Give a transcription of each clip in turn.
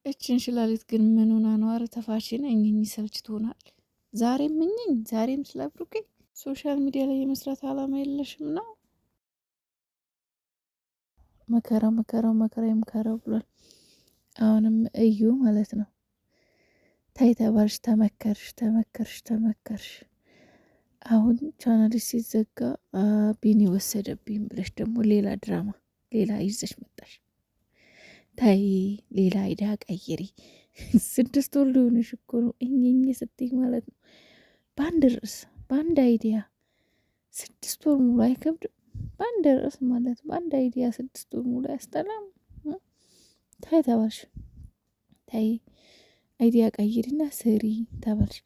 እችን ሽላሊት ግን ምን ሆና ነው? ኧረ ተፋችን እኝኝ ሰልችቶናል። ዛሬም እኝኝ ዛሬም ስለ ብሩኬ ሶሻል ሚዲያ ላይ የመስራት አላማ የለሽም ነው? መከራው መከራው መከራ ይምከረው ብሏል። አሁንም እዩ ማለት ነው። ታይ ተባልሽ፣ ተመከርሽ ተመከርሽ ተመከርሽ። አሁን ቻናልሽ ሲዘጋ ቢኒ ወሰደብኝ ብለሽ ደግሞ ሌላ ድራማ ሌላ ይዘሽ መጣሽ። ታይ ሌላ አይዲያ ቀይሪ። 6 ወር ሊሆንሽ እኮ ነው እኝኝ ስትይ ማለት ነው። በአንድ ርዕስ በአንድ አይዲያ 6 ወር ሙሉ አይከብድም? በአንድ ርዕስ ማለት በአንድ አይዲያ 6 ወር ሙሉ አያስጠላም? ታይ ተባልሽ፣ ታይ አይዲያ ቀይሪና ስሪ ተባልሽ።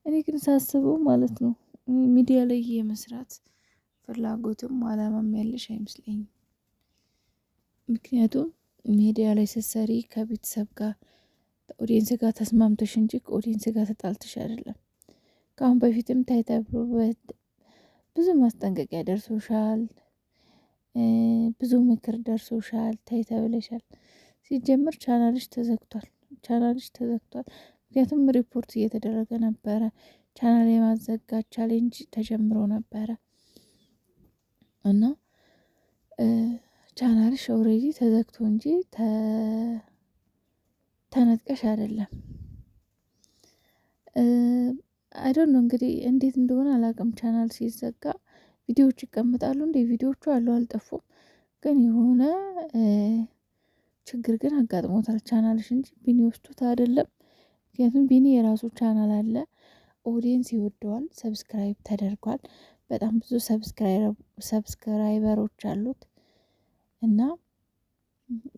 እኔ ግን ሳስበው ማለት ነው ሚዲያ ላይ የመስራት ፍላጎትም አላማም ያለሽ አይመስለኝም። ምክንያቱም ሚዲያ ላይ ስትሰሪ ከቤተሰብ ጋር ኦዲየንስ ጋር ተስማምተሽ እንጂ ከኦዲየንስ ጋር ተጣልተሽ አይደለም። ከአሁን በፊትም ታይ ተብሎ ብዙ ማስጠንቀቂያ ደርሶሻል፣ ብዙ ምክር ደርሶሻል፣ ታይ ተብለሻል። ሲጀምር ቻናልሽ ተዘግቷል። ምክንያቱም ሪፖርት እየተደረገ ነበረ። ቻናል የማዘጋት ቻሌንጅ ተጀምሮ ነበረ እና ቻናልሽ ኦልሬዲ ተዘግቶ እንጂ ተነጥቀሽ አይደለም። አይዶን ነው እንግዲህ እንዴት እንደሆነ አላውቅም። ቻናል ሲዘጋ ቪዲዮዎች ይቀመጣሉ እንዴ? ቪዲዮዎቹ አሉ አልጠፉም። ግን የሆነ ችግር ግን አጋጥሞታል ቻናልሽ እንጂ ቢኒ ወስዶት አይደለም። ምክንያቱም ቢኒ የራሱ ቻናል አለ፣ ኦዲየንስ ይወደዋል፣ ሰብስክራይብ ተደርጓል። በጣም ብዙ ሰብስክራይበሮች አሉት እና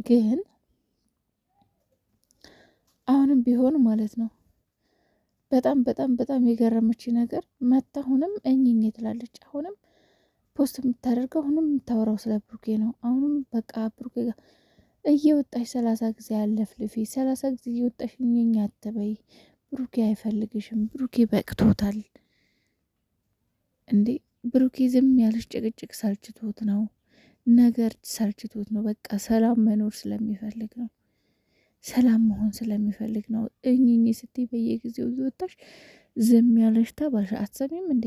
ግን አሁንም ቢሆን ማለት ነው በጣም በጣም በጣም የገረመች ነገር መታ አሁንም እኝኝ ትላለች። አሁንም ፖስት የምታደርገው አሁንም የምታወራው ስለ ብሩኬ ነው። አሁንም በቃ ብሩኬ ጋር እየወጣሽ 30 ጊዜ አለፍልፊ፣ 30 ጊዜ እየወጣሽ እኝኝ አትበይ። ብሩኬ አይፈልግሽም፣ ብሩኬ በቅቶታል። እንዴ ብሩኬ ዝም ያለሽ ጭቅጭቅ ሰልችቶት ነው፣ ነገር ሰልችቶት ነው። በቃ ሰላም መኖር ስለሚፈልግ ነው፣ ሰላም መሆን ስለሚፈልግ ነው። እኝኝ ስትይ በየጊዜው እየወጣሽ ዝም ያለሽ ተባልሽ። አትሰሚም እንዴ?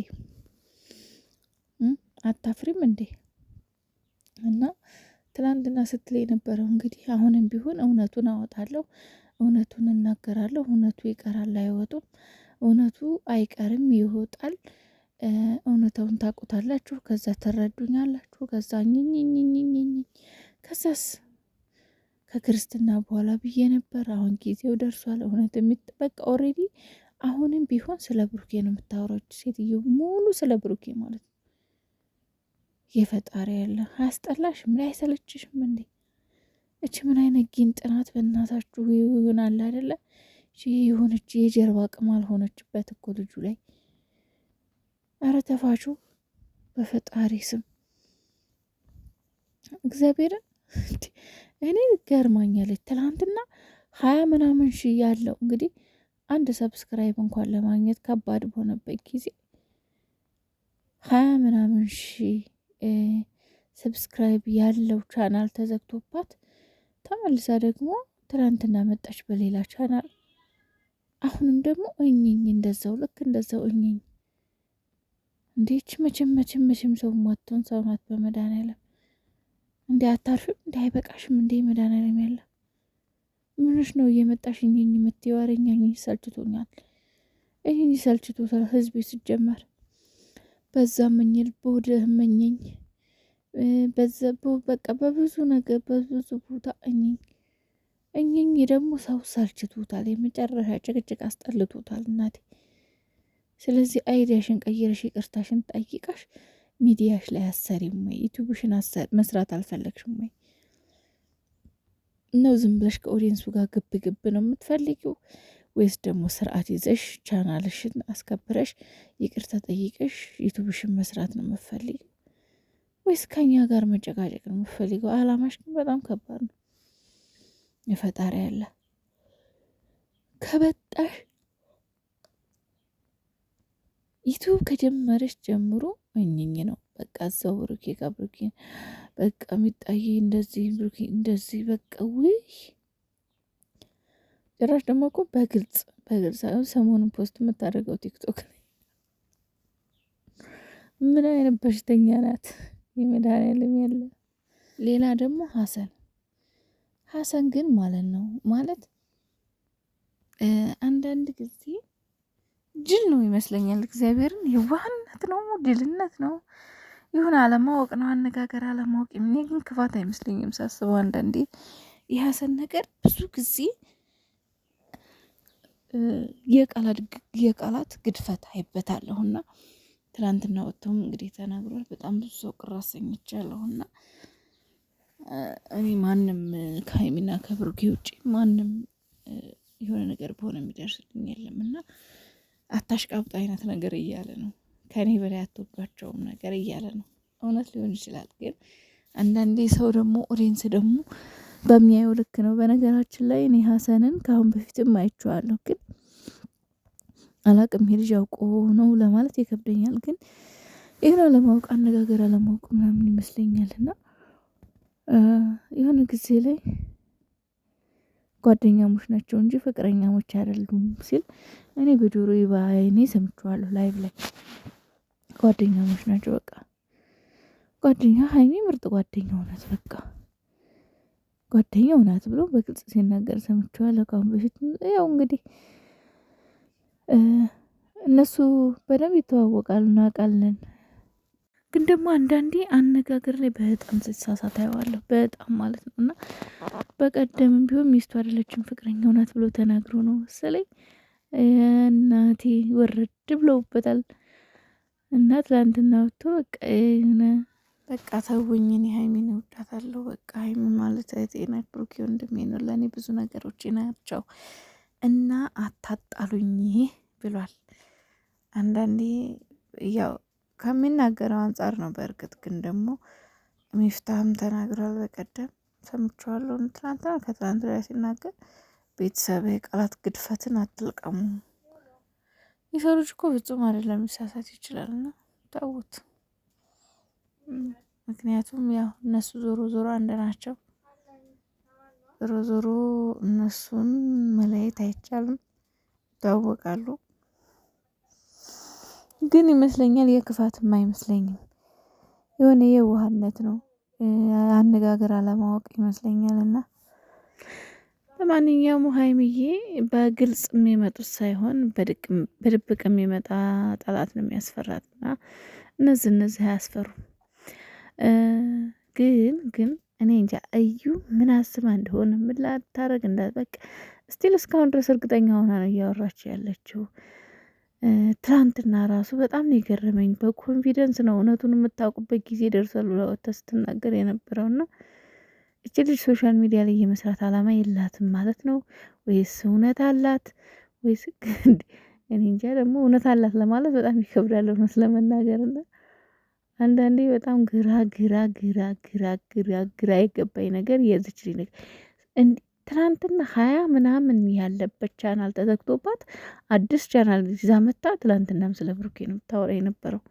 አታፍሪም እንዴ? እና ትላንትና ስትል የነበረው እንግዲህ አሁንም ቢሆን እውነቱን አወጣለሁ፣ እውነቱን እናገራለሁ። እውነቱ ይቀራል አይወጡም። እውነቱ አይቀርም ይወጣል። እውነታውን ታውቁታላችሁ፣ ከዛ ትረዱኛላችሁ፣ ከዛ ኝኝኝኝኝኝ ከዛስ ከክርስትና በኋላ ብዬ ነበር። አሁን ጊዜው ደርሷል። እውነት በቃ ኦልሬዲ አሁንም ቢሆን ስለ ብሩኬ ነው የምታወራች ሴትዮ፣ ሙሉ ስለ ብሩኬ ማለት ነው። የፈጣሪ ያለ አያስጠላሽም? ላይ አይሰለችሽም እንዴ? እች ምን አይነት ጊንጥ ናት በእናታችሁ? ይሆናል አይደለ? የሆነች የጀርባ ቅማል ሆነችበት እኮ ልጁ ላይ። አረ ተፋቹ በፈጣሪ ስም እግዚአብሔርን። እኔ ገርማኛለች። ትላንትና 20 ምናምን ያለው እንግዲህ አንድ ሰብስክራይብ እንኳን ለማግኘት ከባድ በሆነበት ጊዜ 20 ምናምን ሰብስክራይብ ያለው ቻናል ተዘግቶባት ተመልሳ ደግሞ ትላንትና መጣች በሌላ ቻናል። አሁንም ደግሞ እኝኝ እንደዛው ልክ እንደዛው እኝኝ። እንዴች መቼም ሰው ማትሆን ሰው ናት። በመድኃኒዓለም እንዴ አታርፍም እንዴ? አይበቃሽም እንዴ? መድኃኒዓለም ያለ ምንሽ ነው እየመጣሽ እኝኝ የምትይው? ኧረ እኛኝ ሰልችቶኛል። እኝኝ ሰልችቶታል ህዝቤ ሲጀመር። በዛ መኝል በወደህ መኘኝ በቃ በብዙ ነገር በብዙ ቦታ እኝኝ ደግሞ ሰው ሰልችቶታል። የመጨረሻ ጭቅጭቅ አስጠልቶታል እናቴ። ስለዚህ አይዲያሽን ቀይረሽ ይቅርታሽን ጠይቃሽ ሚዲያሽ ላይ አሰሪም ወይ ዩቱብሽን መስራት አልፈለግሽም ወይ ነው? ዝም ብለሽ ከኦዲየንሱ ጋር ግብ ግብ ነው የምትፈልጊው? ወይስ ደግሞ ስርዓት ይዘሽ ቻናልሽን አስከብረሽ ይቅርታ ጠይቀሽ ዩቱብሽን መስራት ነው የምትፈልጊው? ወይስ ከኛ ጋር መጨቃጨቅ ነው የምትፈልገው? አላማሽ ግን በጣም ከባድ ነው። የፈጣሪ ያለ ከበጣሽ ዩቱብ ከጀመረች ጀምሮ እኝኝ ነው በቃ። እዛው ብሩኬ ጋር ብሩኬ በቃ የሚጣይ እንደዚህ ብሩኬ እንደዚህ በቃ ውይ ጭራሽ ደግሞ እኮ በግልጽ ሳይሆን ሰሞኑን ፖስት የምታደርገው ቲክቶክ ላይ ምን አይነት በሽተኛ ናት? የመድኃኒዓለም ያለ። ሌላ ደግሞ ሀሰን ግን ማለት ነው ማለት አንዳንድ ጊዜ ጅል ነው ይመስለኛል። እግዚአብሔርን የዋህነት ነው ጅልነት ነው ይሁን አለማወቅ ነው አነጋገር አለማወቅ። እኔ ግን ክፋት አይመስለኝም ሳስበው አንዳንዴ የሀሰን ነገር ብዙ ጊዜ የቃላት ግድፈት አይበታለሁና ትናንትና ወጥቶም እንግዲህ ተናግሯል። በጣም ብዙ ሰው ቅር አሰኝቻለሁና እኔ ማንም ከሀይሚና ከብሩኬ ውጭ ማንም የሆነ ነገር በሆነ የሚደርስልኝ የለም እና አታሽቃብጥ አይነት ነገር እያለ ነው። ከኔ በላይ አትወዷቸውም ነገር እያለ ነው። እውነት ሊሆን ይችላል፣ ግን አንዳንዴ ሰው ደግሞ ኦዲየንስ ደግሞ በሚያየው ልክ ነው። በነገራችን ላይ እኔ ሀሰንን ከአሁን በፊትም አይቼዋለሁ፣ ግን አላቅም የልጅ አውቆ ነው ለማለት ይከብደኛል። ግን ይህን አለማወቅ አነጋገር አለማወቅ ምናምን ይመስለኛል እና የሆነ ጊዜ ላይ ጓደኛሞች ናቸው እንጂ ፍቅረኛሞች አይደሉም ሲል እኔ በጆሮዬ በዓይኔ ሰምቼዋለሁ። ላይቭ ላይ ጓደኛሞች ናቸው በቃ ጓደኛ ሀይሚ ምርጥ ጓደኛው ናት፣ በቃ ጓደኛው ናት ብሎ በግልጽ ሲናገር ሰምቼዋለሁ ከአሁን በፊት። ያው እንግዲህ እነሱ በደንብ ይተዋወቃሉ እናውቃለን። ግን ደግሞ አንዳንዴ አነጋገር ላይ በጣም ስትሳሳት አየዋለሁ፣ በጣም ማለት ነው። እና በቀደምም ቢሆን ሚስቱ አይደለችም ፍቅረኛው ናት ብሎ ተናግሮ ነው መሰለኝ እናቴ ወረድ ብለውበታል። እና ትላንትና ወጥቶ በቃ ተውኝ፣ እኔ ሀይሚን እወዳታለሁ። በቃ ሀይሚ ማለት እህቴ ናት፣ ብሩኬ ወንድሜ ነው፣ ለእኔ ብዙ ነገሮች ናቸው እና አታጣሉኝ ብሏል። አንዳንዴ ያው ከሚናገረው አንጻር ነው። በእርግጥ ግን ደግሞ ሚፍታህም ተናግሯል። በቀደም ሰምቼዋለሁ፣ ትናንትና ከትናንት ላይ ሲናገር ቤተሰብ የቃላት ግድፈትን አትልቀሙ። የሰው ልጅ እኮ ፍጹም አይደለም፣ ሊሳሳት ይችላል እና ተውት። ምክንያቱም ያው እነሱ ዞሮ ዞሮ አንድ ናቸው። ዞሮ ዞሮ እነሱን መለየት አይቻልም፣ ይታወቃሉ። ግን ይመስለኛል የክፋትም አይመስለኝም፣ የሆነ የዋህነት ነው፣ አነጋገር አለማወቅ ይመስለኛል። እና ለማንኛውም ሀይሚዬ በግልጽ የሚመጡት ሳይሆን በድብቅ የሚመጣ ጠላት ነው የሚያስፈራት እና እነዚህ አያስፈሩም። ግን እኔ እንጃ እዩ ምን አስባ እንደሆነ ምን ላታረግ እንዳበቅ ስቲል እስካሁን ድረስ እርግጠኛ ሆና ነው እያወራች ያለችው። ትላንትና ራሱ በጣም ነው የገረመኝ። በኮንፊደንስ ነው እውነቱን የምታውቁበት ጊዜ ደርሷል ብላ ወጥታ ስትናገር የነበረውና እቺ ልጅ ሶሻል ሚዲያ ላይ የመስራት አላማ የላትም ማለት ነው ወይስ እውነት አላት? ወይስ እኔ እንጃ። ደግሞ እውነት አላት ለማለት በጣም ይከብዳል እውነት ለመናገርና አንዳንዴ በጣም ግራ የገባኝ ነገር የዚች ልጅ ነገር ትናንትና 20 ምናምን ያለበት ቻናል ተዘግቶባት አዲስ ቻናል ይዛ መጣ። ትላንትናም ስለ ብሩኬ ነው የምታወራ የነበረው።